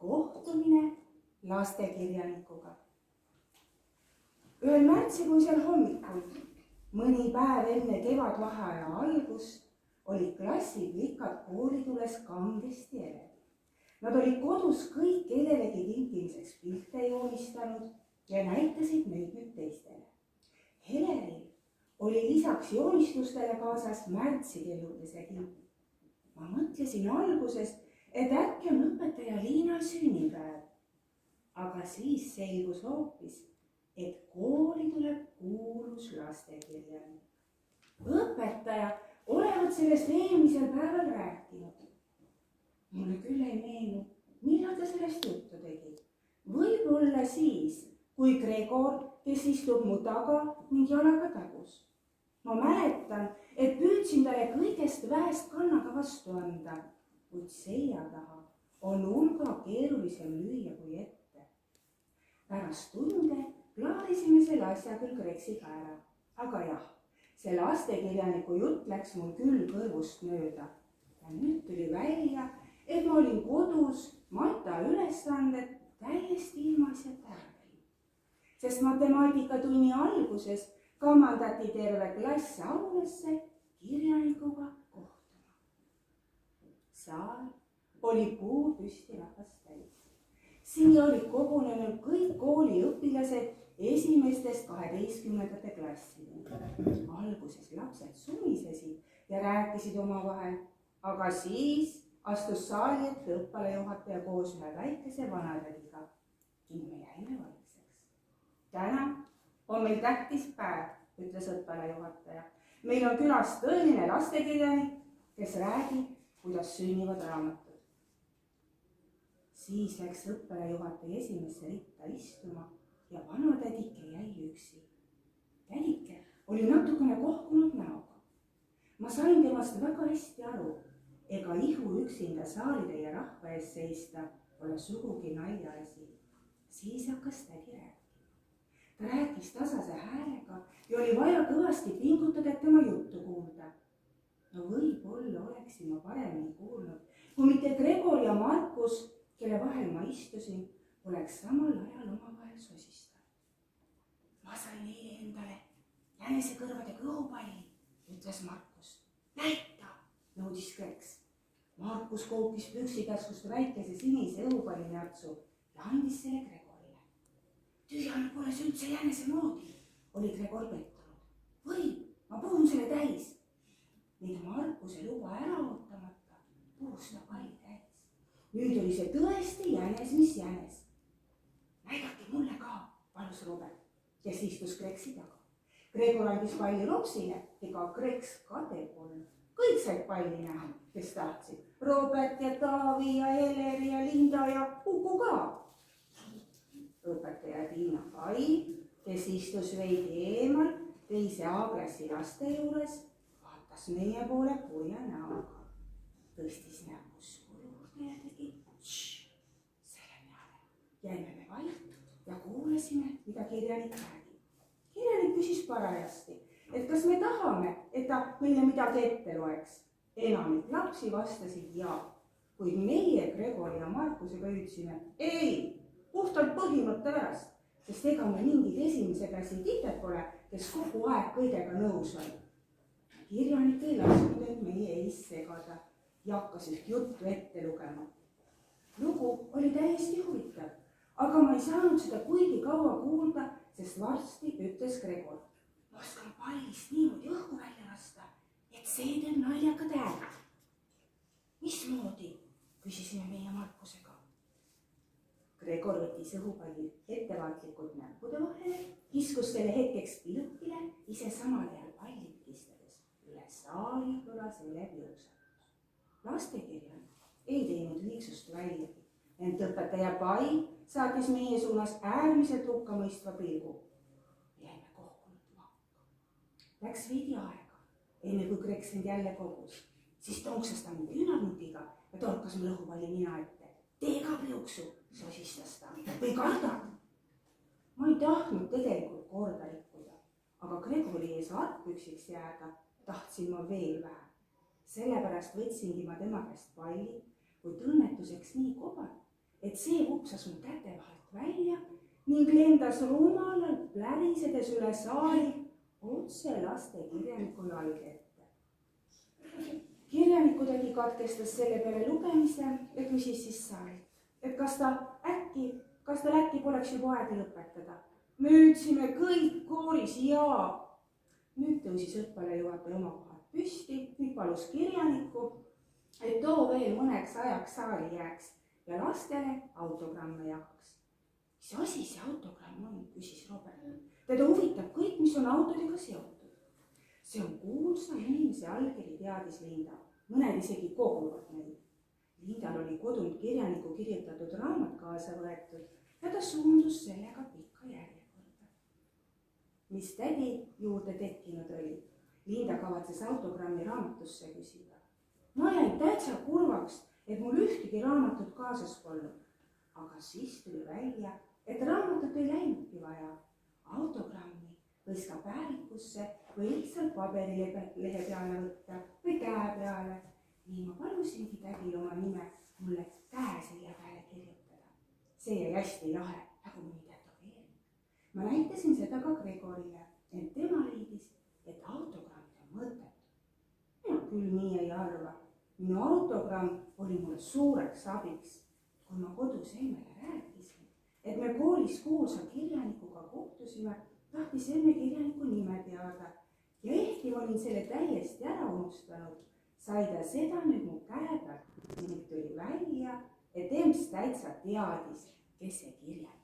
kohtumine lastekirjanikuga. Ühel märtsikuisel hommikul, mõni päev enne kevadvaheaja algust, olid klassiplikad koolitules kangesti elevil. Nad olid kodus kõik kellelegi tingimiseks pilte joonistanud ja näitasid neid nüüd teistele. Heleril oli lisaks joonistustele kaasas märtsikelludesegi. Ma mõtlesin alguses, et äkki on õpetaja Liinal sünnipäev. Aga siis selgus hoopis, et kooli tuleb kuulus lastekirjanik. Õpetaja olevat sellest eelmisel päeval rääkinud. Mulle küll ei meenu, millal ta sellest juttu tegi. Võib-olla siis, kui Gregor, kes istub mu taga, mind jalaga tagus. Ma mäletan, et püüdsin talle kõigest vähest kannaga vastu anda, kuid selja taha on hulga keerulisem lüüa kui ette. Pärast tunde klaarisime selle asja küll Greksiga ära. Aga jah, see lastekirjaniku jutt läks mul küll kõrvust mööda. Ja nüüd tuli välja, et ma olin kodus Mata ülesanded täiesti ilma asjata ära teinud. Sest matemaatikatunni alguses kamandati terve klass aulesse kirjanikuga kohtuma. Saal oli puu püsti rahvast täis. Siia olid kogunenud kõik kooli õpilased esimestest 12. klassideni. Alguses lapsed sumisesid ja rääkisid omavahel, aga siis astus saali ette õppealajuhataja koos ühe väikese vanatädiga ning me jäime vaikseks. Täna on meil tähtis päev, ütles õppealajuhataja. Meil on külas tõeline lastekirjanik, kes räägib, kuidas sünnivad raamatud. Siis läks õppealajuhataja esimesse ritta istuma ja vanatädike jäi üksi. Tädike oli natukene kohkunud näoga. Ma sain temast väga hästi aru, ega ihu üksinda saalitäie rahva ees seista pole sugugi naljaasi. Siis hakkas tädi rääkima. Ta rääkis tasase häälega ja oli vaja kõvasti pingutada, et tema juttu kuulda. No võib-olla oleksin ma paremini kuulnud, kui mitte Gregor ja Markus, kelle vahel ma istusin, oleks samal ajal omavahel sosistanud. Ma sain eile endale jänesekõrvade kõhupalli, ütles Markus. Näita, nõudis Greks. Markus koopis püksikäskust väikese sinise õhupallinärtsu ja andis selle Gregorile. Tühjane pole see üldse jänese moodi, oli Gregor pettunud. Või, ma puhun selle täis. Ning Markuse luba ära ootamata puhus ta palli täis. Nüüd oli see tõesti jänes, mis jänes. Näidake mulle ka, palus Robert, kes istus Greksi taga. Gregor andis palli Ropsile, ega Greks kade polnud. Kõik said palli näha, kes tahtsid. Robert ja Taavi ja Heleri ja Linda ja Uku ka. Õpetaja Tiina Kai, kes istus veidi eemal teise A-klassi laste juures, vaatas meie poole kurja näoga. Tõstis näpusku juurde ja tegi selle peale. Jäime me vait ja kuulasime, mida kirjanik räägib. Kirjanik küsis parajasti, et kas me tahame, et ta meile midagi ette loeks. Enamik lapsi vastasid ja, kuid meie Gregori ja Markusega ütlesime ei, puhtalt põhimõtte pärast, sest ega me mingid esimese klassi tited pole, kes kogu aeg kõigega nõus on. Kirjanik ei lasknud end meie ees segada ja hakkas üht juttu ette lugema. Lugu oli täiesti huvitav, aga ma ei saanud seda kuigi kaua kuulda, sest varsti ütles Gregor. Ma oskan pallist niimoodi õhku välja lasta, et see teeb naljakad hääled. Mismoodi? Küsisime meie Markusega. Gregor võttis õhupalli ettevaatlikult näppude vahele, kiskus selle hetkeks pilukile, ise samal ajal palli pistades. Üle saali kõlas elev jõusatus. Lastekirjanik ei teinud liiksust väljagi, ent õpetaja Pai saatis meie suunas äärmiselt hukkamõistva pilgu. Läks veidi aega, enne kui Greks end jälle kogus. Siis tonksas ta mu küünarnutiga ja torkas mu õhupalli nina ette. Tee ka pliuksu, sosistas ta. Või kardad? Ma ei tahtnud tegelikult korda rikkuda, aga Gregori ees argpüksiks jääda tahtsin ma veel vähe. Sellepärast võtsingi ma tema käest palli, kuid õnnetuseks nii kobar, et see vupsas mu käte vahelt välja ning lendas rumalalt plärisedes üle saali otse lastekirjaniku jalge ette. Kirjaniku tädi katkestas selle peale lugemise ja küsis siis saalilt, et kas tal äkki poleks juba aeg lõpetada. Me ütlesime kõik kooris jaa. Nüüd tõusis õppealajuhataja oma kohalt püsti ning palus kirjanikku, et too veel mõneks ajaks saali jääks ja lastele autogramme jagaks. Mis asi see autogramm on, küsis Robert. Teda huvitab kõik, mis on autodega seotud. See on kuulsa inimese allkiri, teadis Linda. Mõned isegi koguvad neid. Lindal oli kodunt kirjaniku kirjutatud raamat kaasa võetud ja ta suundus sellega pikka järjekorda. Mis tädi juurde tekkinud oli, Linda kavatses autogrammi raamatusse küsida. Ma jäin täitsa kurvaks, et mul ühtegi raamatut kaasas polnud. Aga siis tuli välja, et raamatut ei läinudki vaja. Autogrammi võis ka päärikusse või lihtsalt paberilehe peale võtta või käe peale. Nii ma palusingi tädil oma nime mulle käeselja peale kirjutada. See jäi hästi lahe, nagu mõni tätoveering. Ma näitasin seda ka Gregorile, ent tema leidis, et autogrammid on mõttetud. Mina küll nii ei arva. Minu autogramm oli mulle suureks abiks, kui ma kodus emmele rääkisin, et me koolis kuulsa kirjanikuga kohtusime, tahtis enne kirjaniku nime teada ja ehkki ma olin selle täiesti ära unustanud, sai ta seda nüüd mu käe pealt ning tuli välja, et emps täitsa teadis, kes see kirjanik